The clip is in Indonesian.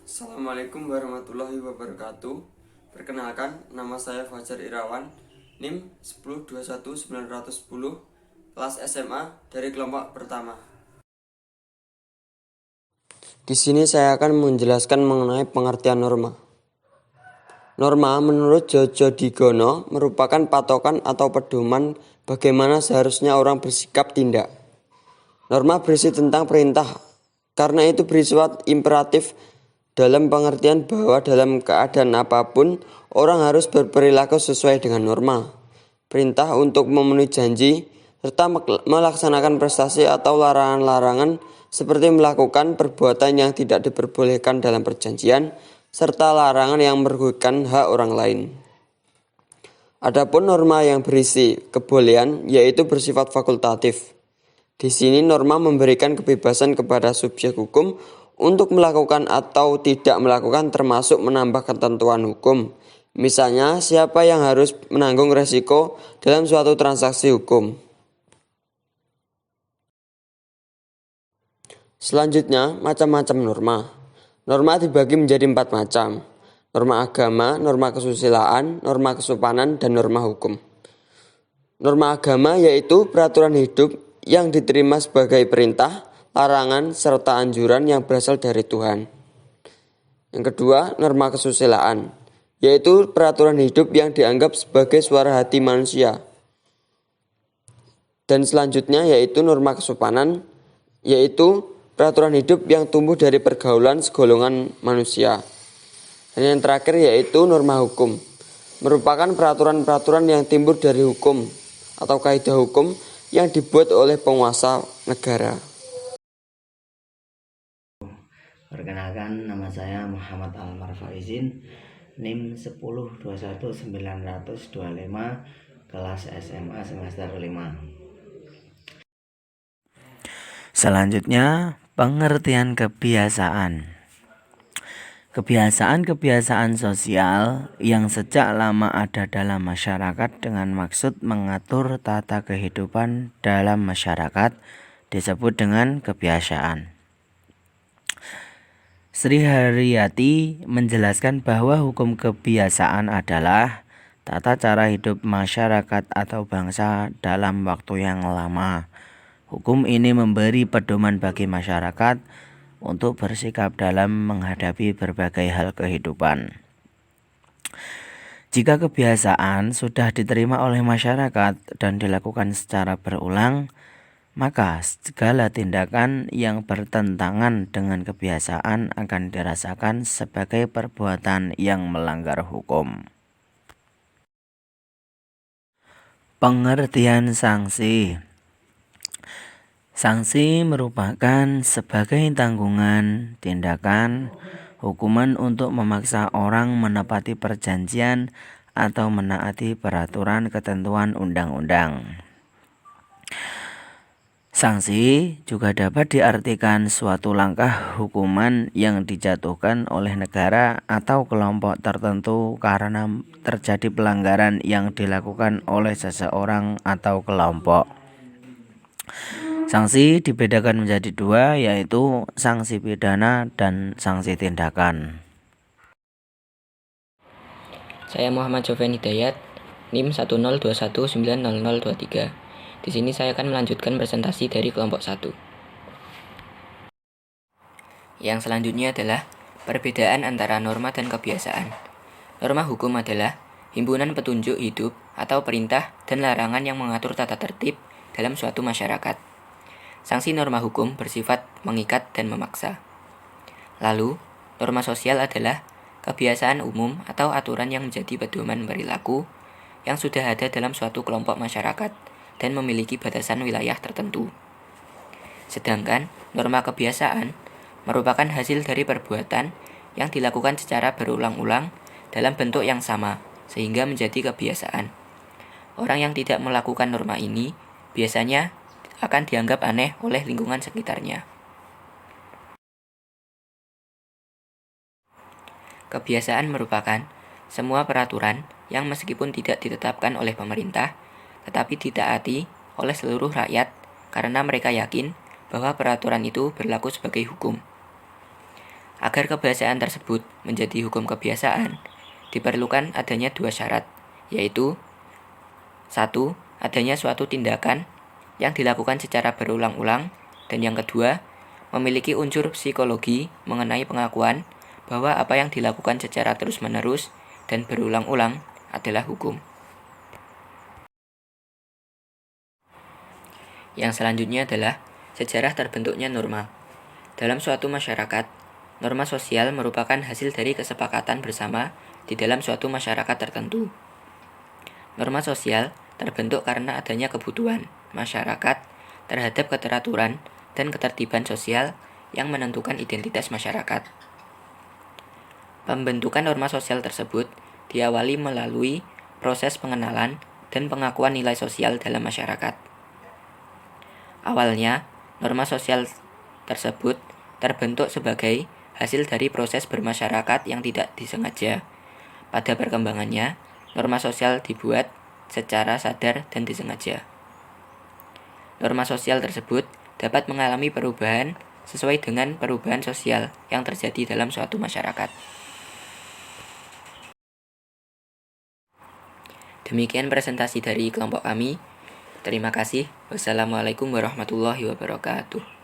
Assalamualaikum warahmatullahi wabarakatuh. Perkenalkan, nama saya Fajar Irawan, NIM 1021910, kelas SMA dari kelompok pertama. Di sini saya akan menjelaskan mengenai pengertian norma. Norma menurut Jojo Digono merupakan patokan atau pedoman bagaimana seharusnya orang bersikap tindak. Norma berisi tentang perintah, karena itu bersifat imperatif dalam pengertian bahwa dalam keadaan apapun orang harus berperilaku sesuai dengan norma, perintah untuk memenuhi janji, serta melaksanakan prestasi atau larangan-larangan seperti melakukan perbuatan yang tidak diperbolehkan dalam perjanjian, serta larangan yang merugikan hak orang lain. Adapun norma yang berisi kebolehan yaitu bersifat fakultatif. Di sini norma memberikan kebebasan kepada subjek hukum untuk melakukan atau tidak melakukan termasuk menambah ketentuan hukum. Misalnya, siapa yang harus menanggung resiko dalam suatu transaksi hukum. Selanjutnya, macam-macam norma. Norma dibagi menjadi 4 macam. Norma agama, norma kesusilaan, norma kesopanan, dan norma hukum. Norma agama yaitu peraturan hidup yang diterima sebagai perintah, larangan, serta anjuran yang berasal dari Tuhan. Yang kedua, norma kesusilaan, yaitu peraturan hidup yang dianggap sebagai suara hati manusia. Dan selanjutnya yaitu norma kesopanan, yaitu peraturan hidup yang tumbuh dari pergaulan segolongan manusia. Dan yang terakhir yaitu norma hukum, merupakan peraturan-peraturan yang timbul dari hukum atau kaidah hukum yang dibuat oleh penguasa negara. Perkenalkan, nama saya Muhammad Almar Faizin, NIM 1021925, kelas SMA semester 5. Selanjutnya, pengertian kebiasaan. Kebiasaan-kebiasaan sosial yang sejak lama ada dalam masyarakat dengan maksud mengatur tata kehidupan dalam masyarakat disebut dengan kebiasaan. Sri Haryati menjelaskan bahwa hukum kebiasaan adalah tata cara hidup masyarakat atau bangsa dalam waktu yang lama. Hukum ini memberi pedoman bagi masyarakat untuk bersikap dalam menghadapi berbagai hal kehidupan. Jika kebiasaan sudah diterima oleh masyarakat dan dilakukan secara berulang, maka segala tindakan yang bertentangan dengan kebiasaan akan dirasakan sebagai perbuatan yang melanggar hukum. Pengertian sanksi. Sanksi merupakan sebagai tanggungan, tindakan, hukuman untuk memaksa orang menepati perjanjian atau menaati peraturan ketentuan undang-undang. Sanksi juga dapat diartikan suatu langkah hukuman yang dijatuhkan oleh negara atau kelompok tertentu karena terjadi pelanggaran yang dilakukan oleh seseorang atau kelompok. Sanksi dibedakan menjadi dua, yaitu sanksi pidana dan sanksi tindakan. Saya Muhammad Joven Hidayat, NIM 102190023. Di sini saya akan melanjutkan presentasi dari kelompok 1. Yang selanjutnya adalah perbedaan antara norma dan kebiasaan. Norma hukum adalah himpunan petunjuk hidup atau perintah dan larangan yang mengatur tata tertib dalam suatu masyarakat. Sanksi norma hukum bersifat mengikat dan memaksa. Lalu, norma sosial adalah kebiasaan umum atau aturan yang menjadi pedoman perilaku yang sudah ada dalam suatu kelompok masyarakat dan memiliki batasan wilayah tertentu. Sedangkan norma kebiasaan merupakan hasil dari perbuatan yang dilakukan secara berulang-ulang dalam bentuk yang sama sehingga menjadi kebiasaan. Orang yang tidak melakukan norma ini biasanya akan dianggap aneh oleh lingkungan sekitarnya. Kebiasaan merupakan semua peraturan yang meskipun tidak ditetapkan oleh pemerintah, tetapi ditaati oleh seluruh rakyat karena mereka yakin bahwa peraturan itu berlaku sebagai hukum. Agar kebiasaan tersebut menjadi hukum kebiasaan, diperlukan adanya dua syarat, yaitu 1. Adanya suatu tindakan yang dilakukan secara berulang-ulang, dan yang kedua, memiliki unsur psikologi mengenai pengakuan bahwa apa yang dilakukan secara terus-menerus dan berulang-ulang adalah hukum. Yang selanjutnya adalah sejarah terbentuknya norma. Dalam suatu masyarakat, norma sosial merupakan hasil dari kesepakatan bersama di dalam suatu masyarakat tertentu. Norma sosial terbentuk karena adanya kebutuhan masyarakat terhadap keteraturan dan ketertiban sosial yang menentukan identitas masyarakat. Pembentukan norma sosial tersebut diawali melalui proses pengenalan dan pengakuan nilai sosial dalam masyarakat. Awalnya, norma sosial tersebut terbentuk sebagai hasil dari proses bermasyarakat yang tidak disengaja. Pada perkembangannya, norma sosial dibuat secara sadar dan disengaja. Norma sosial tersebut dapat mengalami perubahan sesuai dengan perubahan sosial yang terjadi dalam suatu masyarakat. Demikian presentasi dari kelompok kami. Terima kasih. Wassalamualaikum warahmatullahi wabarakatuh.